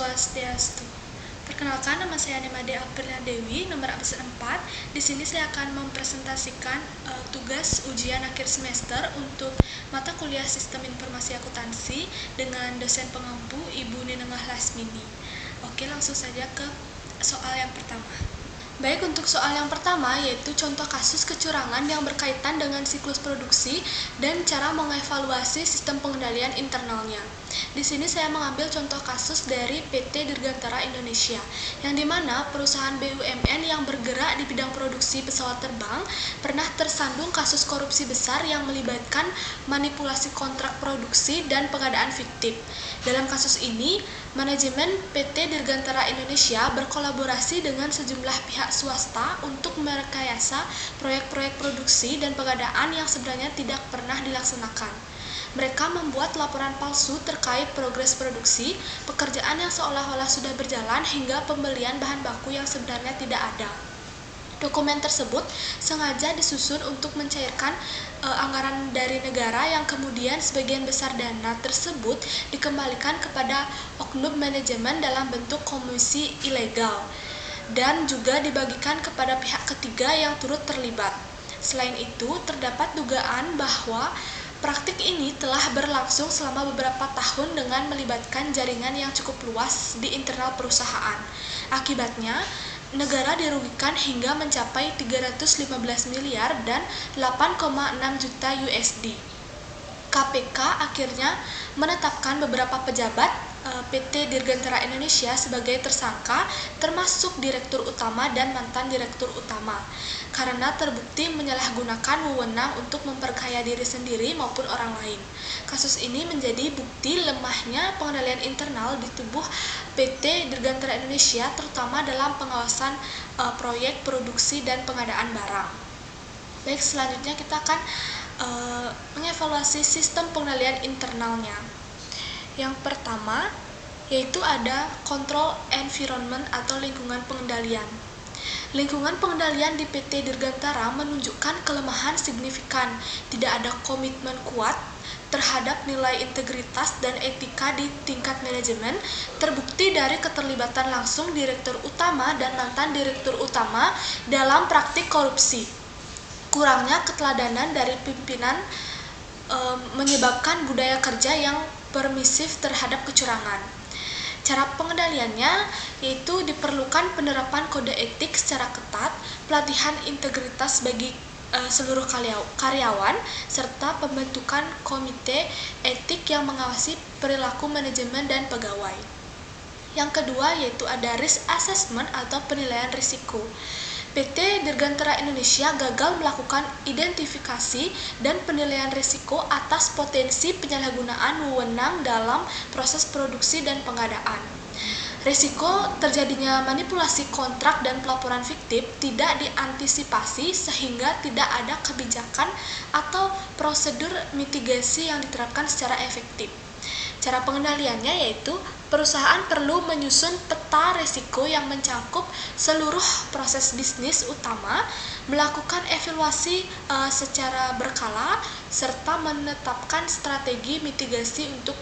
Swastiastu. Perkenalkan, nama saya Nemade Aprilia Dewi, nomor absen 4. Di sini saya akan mempresentasikan tugas ujian akhir semester untuk mata kuliah Sistem Informasi Akuntansi dengan dosen pengampu Ibu Ninengah Lasmini. Oke, langsung saja ke soal yang pertama. Baik, untuk soal yang pertama yaitu contoh kasus kecurangan yang berkaitan dengan siklus produksi dan cara mengevaluasi sistem pengendalian internalnya. Di sini saya mengambil contoh kasus dari PT Dirgantara Indonesia, yang dimana perusahaan BUMN yang bergerak di bidang produksi pesawat terbang pernah tersandung kasus korupsi besar yang melibatkan manipulasi kontrak produksi dan pengadaan fiktif. Dalam kasus ini, manajemen PT Dirgantara Indonesia berkolaborasi dengan sejumlah pihak swasta untuk merekayasa proyek-proyek produksi dan pengadaan yang sebenarnya tidak pernah dilaksanakan. Mereka membuat laporan palsu terkait progres produksi, pekerjaan yang seolah-olah sudah berjalan hingga pembelian bahan baku yang sebenarnya tidak ada. Dokumen tersebut sengaja disusun untuk mencairkan anggaran dari negara yang kemudian sebagian besar dana tersebut dikembalikan kepada oknum manajemen dalam bentuk komisi ilegal dan juga dibagikan kepada pihak ketiga yang turut terlibat. Selain itu, terdapat dugaan bahwa praktik ini telah berlangsung selama beberapa tahun dengan melibatkan jaringan yang cukup luas di internal perusahaan. Akibatnya, negara dirugikan hingga mencapai 315 miliar dan 8,6 juta USD. KPK akhirnya menetapkan beberapa pejabat PT Dirgantara Indonesia sebagai tersangka, termasuk direktur utama dan mantan direktur utama, karena terbukti menyalahgunakan wewenang untuk memperkaya diri sendiri maupun orang lain. Kasus ini menjadi bukti lemahnya pengendalian internal di tubuh PT Dirgantara Indonesia, terutama dalam pengawasan proyek produksi dan pengadaan barang. Baik, selanjutnya kita akan mengevaluasi sistem pengendalian internalnya. Yang pertama yaitu ada control environment atau lingkungan pengendalian. Lingkungan pengendalian di PT Dirgantara menunjukkan kelemahan signifikan, tidak ada komitmen kuat terhadap nilai integritas dan etika di tingkat manajemen, terbukti dari keterlibatan langsung direktur utama dan mantan direktur utama dalam praktik korupsi. Kurangnya keteladanan dari pimpinan menyebabkan budaya kerja yang permisif terhadap kecurangan. Cara pengendaliannya yaitu diperlukan penerapan kode etik secara ketat, pelatihan integritas bagi seluruh karyawan, serta pembentukan komite etik yang mengawasi perilaku manajemen dan pegawai. Yang kedua yaitu ada risk assessment atau penilaian risiko. PT Dirgantara Indonesia gagal melakukan identifikasi dan penilaian risiko atas potensi penyalahgunaan wewenang dalam proses produksi dan pengadaan. Risiko terjadinya manipulasi kontrak dan pelaporan fiktif tidak diantisipasi sehingga tidak ada kebijakan atau prosedur mitigasi yang diterapkan secara efektif. Cara pengendaliannya yaitu perusahaan perlu menyusun peta risiko yang mencakup seluruh proses bisnis utama, melakukan evaluasi secara berkala, serta menetapkan strategi mitigasi untuk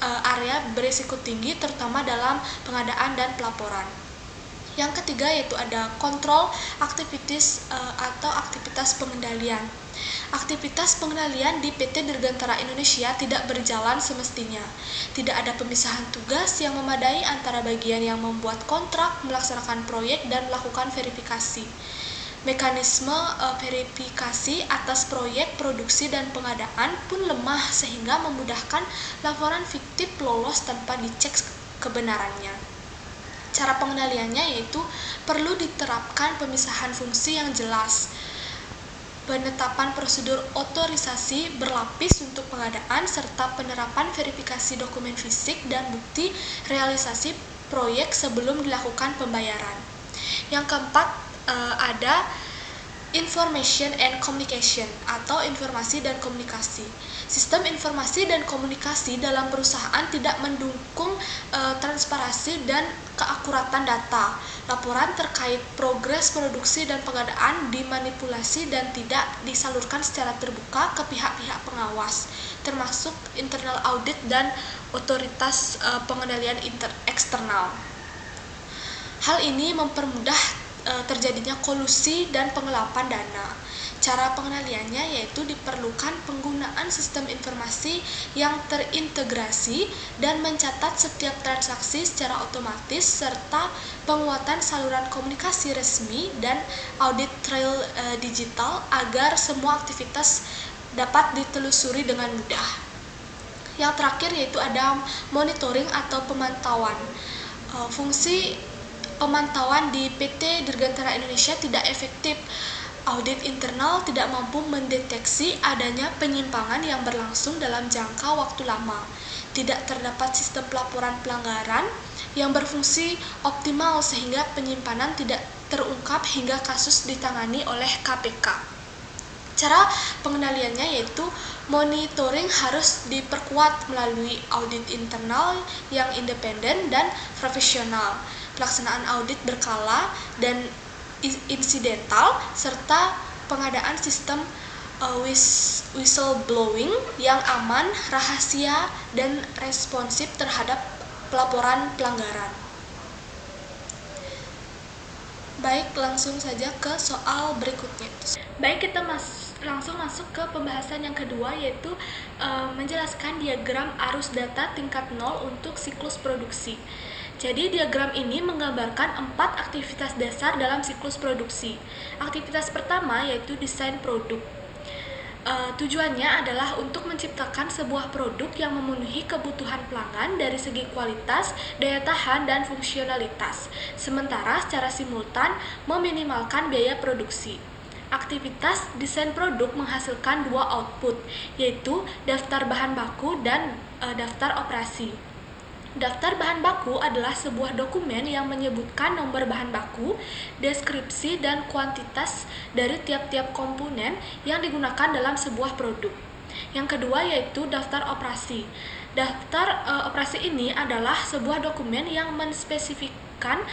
area berisiko tinggi terutama dalam pengadaan dan pelaporan. Yang ketiga yaitu ada control activities atau aktivitas pengendalian. Aktivitas pengendalian di PT Dirgantara Indonesia tidak berjalan semestinya. Tidak ada pemisahan tugas yang memadai antara bagian yang membuat kontrak, melaksanakan proyek, dan melakukan verifikasi. Mekanisme verifikasi atas proyek, produksi, dan pengadaan pun lemah sehingga memudahkan laporan fiktif lolos tanpa dicek kebenarannya. Cara pengendaliannya yaitu perlu diterapkan pemisahan fungsi yang jelas, penetapan prosedur otorisasi berlapis untuk pengadaan, serta penerapan verifikasi dokumen fisik dan bukti realisasi proyek sebelum dilakukan pembayaran. Yang keempat ada information and communication atau informasi dan komunikasi. Sistem informasi dan komunikasi dalam perusahaan tidak mendukung transparansi dan keakuratan data. Laporan terkait progres produksi dan pengadaan dimanipulasi dan tidak disalurkan secara terbuka ke pihak-pihak pengawas, termasuk internal audit dan otoritas pengendalian eksternal. Hal ini mempermudah terjadinya kolusi dan penggelapan dana. Cara pengendaliannya yaitu diperlukan penggunaan sistem informasi yang terintegrasi dan mencatat setiap transaksi secara otomatis, serta penguatan saluran komunikasi resmi dan audit trail digital agar semua aktivitas dapat ditelusuri dengan mudah. Yang terakhir yaitu ada monitoring atau pemantauan. Fungsi pemantauan di PT Dirgantara Indonesia tidak efektif. Audit internal tidak mampu mendeteksi adanya penyimpangan yang berlangsung dalam jangka waktu lama. Tidak terdapat sistem pelaporan pelanggaran yang berfungsi optimal sehingga penyimpanan tidak terungkap hingga kasus ditangani oleh KPK. Cara pengendaliannya yaitu monitoring harus diperkuat melalui audit internal yang independen dan profesional, pelaksanaan audit berkala dan insidental, serta pengadaan sistem whistleblowing yang aman, rahasia, dan responsif terhadap pelaporan pelanggaran. Baik, langsung saja ke soal berikutnya. Baik, kita langsung masuk ke pembahasan yang kedua, yaitu menjelaskan diagram arus data tingkat 0 untuk siklus produksi. Jadi diagram ini menggambarkan 4 aktivitas dasar dalam siklus produksi. Aktivitas pertama yaitu desain produk. Tujuannya adalah untuk menciptakan sebuah produk yang memenuhi kebutuhan pelanggan dari segi kualitas, daya tahan, dan fungsionalitas, sementara secara simultan meminimalkan biaya produksi. Aktivitas desain produk menghasilkan 2 output, yaitu daftar bahan baku dan daftar operasi. Daftar bahan baku adalah sebuah dokumen yang menyebutkan nomor bahan baku, deskripsi, dan kuantitas dari tiap-tiap komponen yang digunakan dalam sebuah produk. Yang kedua yaitu daftar operasi. Daftar operasi ini adalah sebuah dokumen yang menspesifikkan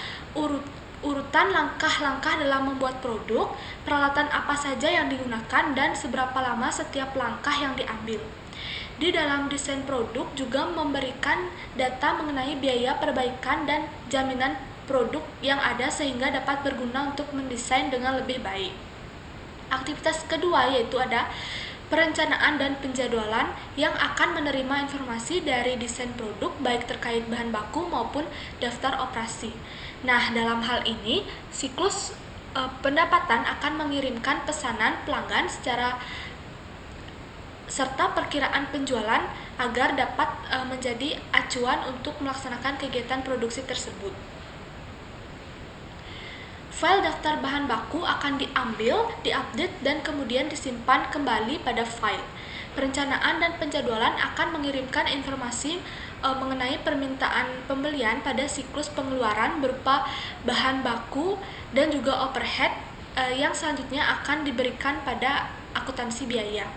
urutan langkah-langkah dalam membuat produk, peralatan apa saja yang digunakan, dan seberapa lama setiap langkah yang diambil. Di dalam desain produk juga memberikan data mengenai biaya perbaikan dan jaminan produk yang ada sehingga dapat berguna untuk mendesain dengan lebih baik. Aktivitas kedua yaitu ada perencanaan dan penjadwalan yang akan menerima informasi dari desain produk baik terkait bahan baku maupun daftar operasi. Nah, dalam hal ini siklus pendapatan akan mengirimkan pesanan pelanggan serta perkiraan penjualan agar dapat menjadi acuan untuk melaksanakan kegiatan produksi tersebut. File daftar bahan baku akan diambil, diupdate, dan kemudian disimpan kembali pada file. Perencanaan dan penjadwalan akan mengirimkan informasi mengenai permintaan pembelian pada siklus pengeluaran berupa bahan baku dan juga overhead yang selanjutnya akan diberikan pada akuntansi biaya.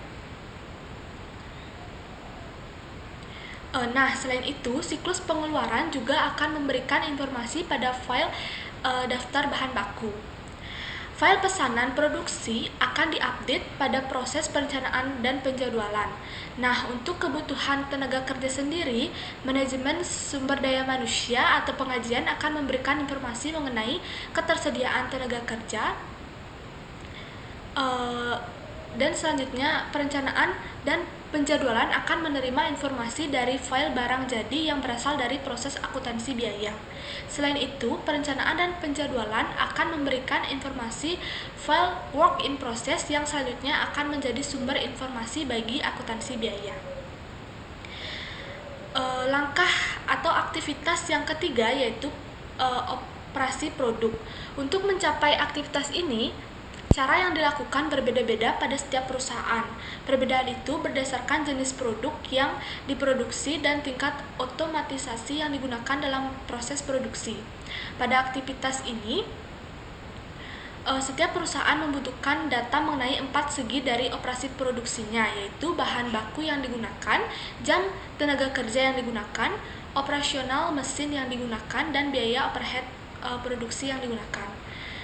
Nah, selain itu, siklus pengeluaran juga akan memberikan informasi pada file daftar bahan baku. File pesanan produksi akan diupdate pada proses perencanaan dan penjadwalan. Nah, untuk kebutuhan tenaga kerja sendiri, manajemen sumber daya manusia atau pengajian akan memberikan informasi mengenai ketersediaan tenaga kerja, dan selanjutnya perencanaan dan penjadwalan akan menerima informasi dari file barang jadi yang berasal dari proses akuntansi biaya. Selain itu, perencanaan dan penjadwalan akan memberikan informasi file work in process yang selanjutnya akan menjadi sumber informasi bagi akuntansi biaya. Langkah atau aktivitas yang ketiga yaitu operasi produk. Untuk mencapai aktivitas ini, cara yang dilakukan berbeda-beda pada setiap perusahaan. Perbedaan itu berdasarkan jenis produk yang diproduksi dan tingkat otomatisasi yang digunakan dalam proses produksi. Pada aktivitas ini, setiap perusahaan membutuhkan data mengenai 4 segi dari operasi produksinya, yaitu bahan baku yang digunakan, jam tenaga kerja yang digunakan, operasional mesin yang digunakan, dan biaya overhead produksi yang digunakan.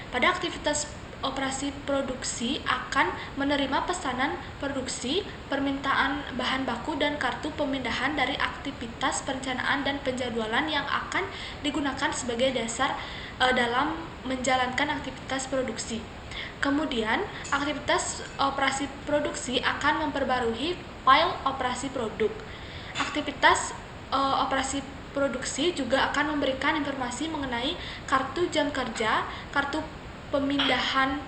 Pada aktivitas operasi produksi akan menerima pesanan produksi, permintaan bahan baku, dan kartu pemindahan dari aktivitas perencanaan dan penjadwalan yang akan digunakan sebagai dasar dalam menjalankan aktivitas produksi. Kemudian, aktivitas operasi produksi akan memperbarui file operasi produk. Aktivitas operasi produksi juga akan memberikan informasi mengenai kartu jam kerja, kartu pemindahan,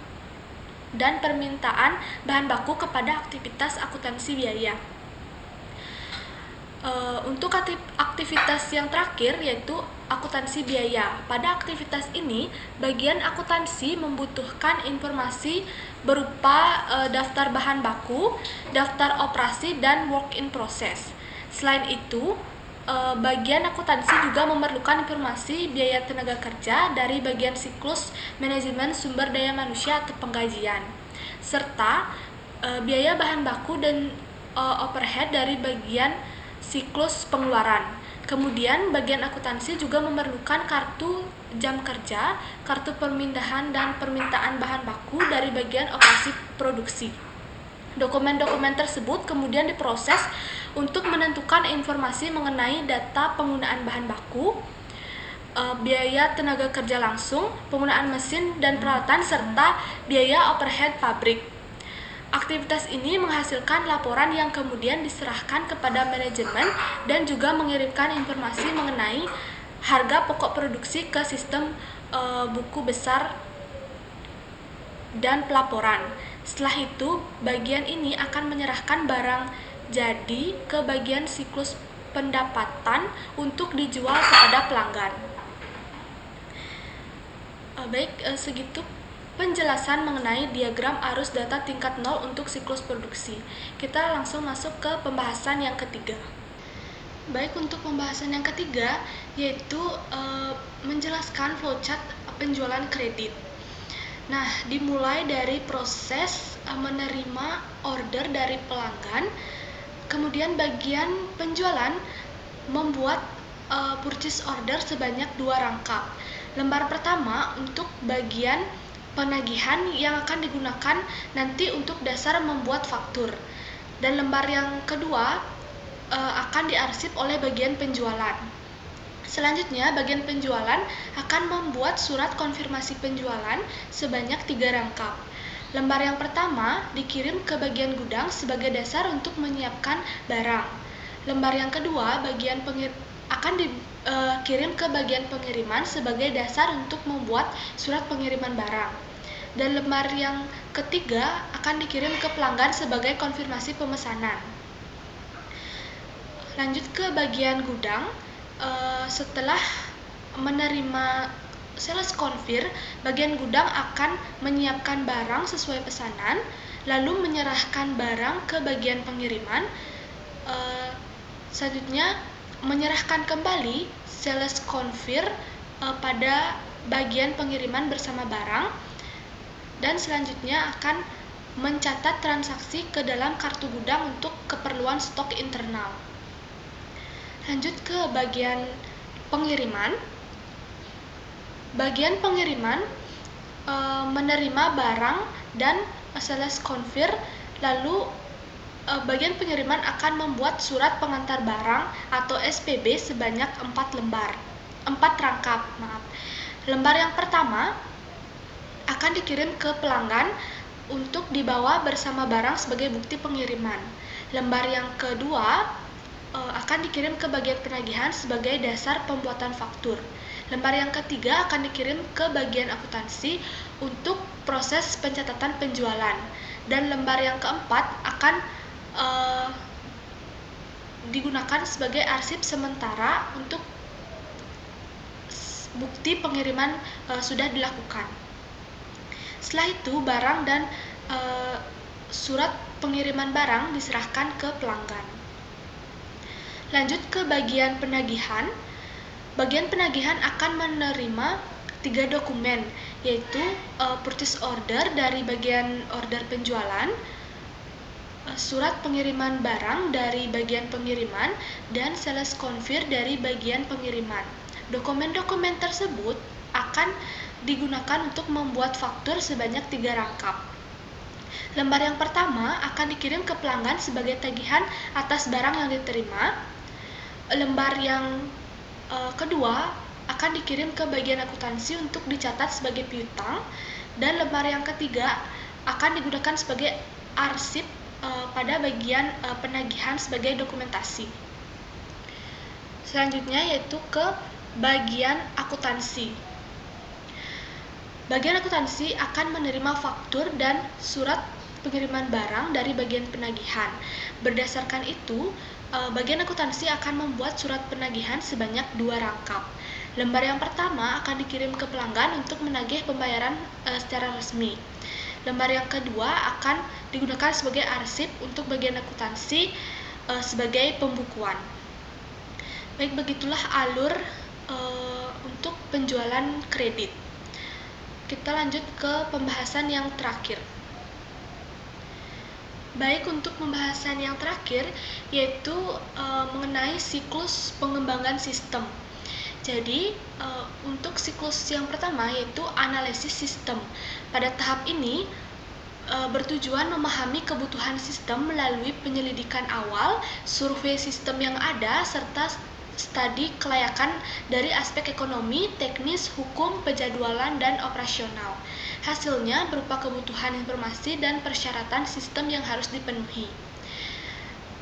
dan permintaan bahan baku kepada aktivitas akuntansi biaya. Untuk aktivitas yang terakhir yaitu akuntansi biaya. Pada aktivitas ini, bagian akuntansi membutuhkan informasi berupa daftar bahan baku, daftar operasi, dan work in process. Selain itu, bagian akuntansi juga memerlukan informasi biaya tenaga kerja dari bagian siklus manajemen sumber daya manusia atau penggajian, serta biaya bahan baku dan overhead dari bagian siklus pengeluaran. Kemudian bagian akuntansi juga memerlukan kartu jam kerja, kartu pemindahan, dan permintaan bahan baku dari bagian operasi produksi. Dokumen-dokumen tersebut kemudian diproses untuk menentukan informasi mengenai data penggunaan bahan baku, biaya tenaga kerja langsung, penggunaan mesin dan peralatan, serta biaya overhead pabrik. Aktivitas ini menghasilkan laporan yang kemudian diserahkan kepada manajemen dan juga mengirimkan informasi mengenai harga pokok produksi ke sistem buku besar dan pelaporan. Setelah itu, bagian ini akan menyerahkan barang jadi ke bagian siklus pendapatan untuk dijual kepada pelanggan. Segitu penjelasan mengenai diagram arus data tingkat 0 untuk siklus produksi. Kita langsung masuk ke pembahasan yang ketiga. Untuk pembahasan yang ketiga yaitu menjelaskan flowchart penjualan kredit. Nah, dimulai dari proses menerima order dari pelanggan, kemudian bagian penjualan membuat purchase order sebanyak 2 rangkap. Lembar pertama untuk bagian penagihan yang akan digunakan nanti untuk dasar membuat faktur. Dan lembar yang kedua akan diarsip oleh bagian penjualan. Selanjutnya, bagian penjualan akan membuat surat konfirmasi penjualan sebanyak 3 rangkap. Lembar yang pertama dikirim ke bagian gudang sebagai dasar untuk menyiapkan barang. Lembar yang kedua akan dikirim ke bagian pengiriman sebagai dasar untuk membuat surat pengiriman barang. Dan lembar yang ketiga akan dikirim ke pelanggan sebagai konfirmasi pemesanan. Lanjut ke bagian gudang. Setelah menerima sales confirm, bagian gudang akan menyiapkan barang sesuai pesanan, lalu menyerahkan barang ke bagian pengiriman. Selanjutnya, menyerahkan kembali sales confirm pada bagian pengiriman bersama barang, dan selanjutnya akan mencatat transaksi ke dalam kartu gudang untuk keperluan stok internal. Lanjut ke bagian pengiriman. Bagian pengiriman menerima barang dan sales confirm, lalu bagian pengiriman akan membuat surat pengantar barang atau SPB sebanyak 4 rangkap. Lembar yang pertama akan dikirim ke pelanggan untuk dibawa bersama barang sebagai bukti pengiriman. Lembar yang kedua akan dikirim ke bagian penagihan sebagai dasar pembuatan faktur. Lembar yang ketiga akan dikirim ke bagian akuntansi untuk proses pencatatan penjualan. Dan lembar yang keempat akan digunakan sebagai arsip sementara untuk bukti pengiriman sudah dilakukan. Setelah itu, barang dan surat pengiriman barang diserahkan ke pelanggan. Lanjut ke bagian penagihan. Bagian penagihan akan menerima 3 dokumen, yaitu purchase order dari bagian order penjualan, surat pengiriman barang dari bagian pengiriman, dan sales confirm dari bagian pengiriman. Dokumen-dokumen tersebut akan akan digunakan untuk membuat faktur sebanyak 3 rangkap. Lembar yang pertama akan dikirim ke pelanggan sebagai tagihan atas barang yang diterima. Lembar yang kedua akan dikirim ke bagian akuntansi untuk dicatat sebagai piutang. Dan lembar yang ketiga akan digunakan sebagai arsip pada bagian penagihan sebagai dokumentasi. Selanjutnya yaitu ke bagian akuntansi. Bagian akuntansi akan menerima faktur dan surat pengiriman barang dari bagian penagihan. Berdasarkan itu, bagian akuntansi akan membuat surat penagihan sebanyak 2 rangkap. Lembar yang pertama akan dikirim ke pelanggan untuk menagih pembayaran secara resmi. Lembar yang kedua akan digunakan sebagai arsip untuk bagian akuntansi sebagai pembukuan. Baik, begitulah alur untuk penjualan kredit. Kita lanjut ke pembahasan yang terakhir. Baik, untuk pembahasan yang terakhir yaitu mengenai siklus pengembangan sistem. Jadi, untuk siklus yang pertama yaitu analisis sistem. Pada tahap ini bertujuan memahami kebutuhan sistem melalui penyelidikan awal, survei sistem yang ada, serta studi kelayakan dari aspek ekonomi, teknis, hukum, penjadwalan, dan operasional. Hasilnya berupa kebutuhan informasi dan persyaratan sistem yang harus dipenuhi.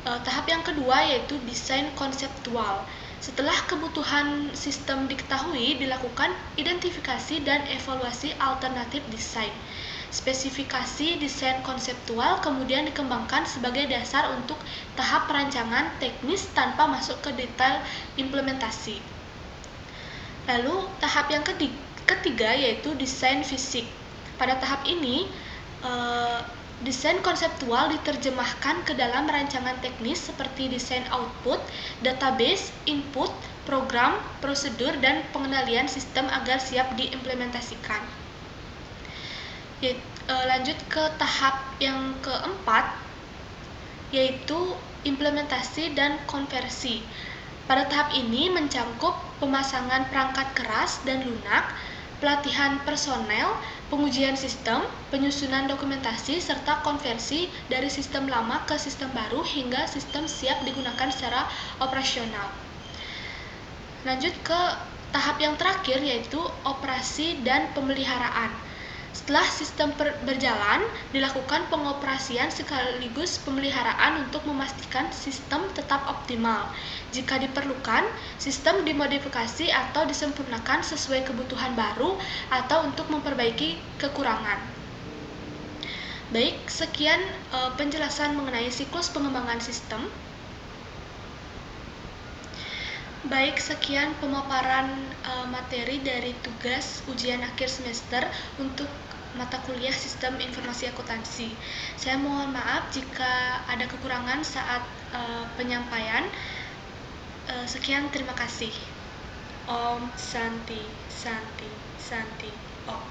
Tahap yang kedua yaitu desain konseptual. Setelah kebutuhan sistem diketahui, dilakukan identifikasi dan evaluasi alternatif desain. Spesifikasi desain konseptual kemudian dikembangkan sebagai dasar untuk tahap perancangan teknis tanpa masuk ke detail implementasi. Lalu tahap yang ketiga yaitu desain fisik. Pada tahap ini, desain konseptual diterjemahkan ke dalam rancangan teknis seperti desain output, database, input, program, prosedur, dan pengendalian sistem agar siap diimplementasikan. Lanjut ke tahap yang keempat, yaitu implementasi dan konversi. Pada tahap ini mencangkup pemasangan perangkat keras dan lunak, pelatihan personel, pengujian sistem, penyusunan dokumentasi, serta konversi dari sistem lama ke sistem baru hingga sistem siap digunakan secara operasional. Lanjut ke tahap yang terakhir yaitu operasi dan pemeliharaan. Setelah sistem berjalan, dilakukan pengoperasian sekaligus pemeliharaan untuk memastikan sistem tetap optimal. Jika diperlukan, sistem dimodifikasi atau disempurnakan sesuai kebutuhan baru atau untuk memperbaiki kekurangan. Baik, sekian penjelasan mengenai siklus pengembangan sistem. Baik, sekian pemaparan materi dari tugas ujian akhir semester untuk mata kuliah Sistem Informasi Akuntansi. Saya mohon maaf jika ada kekurangan saat penyampaian. Sekian, terima kasih. Om Santi, Santi, Santi, Om.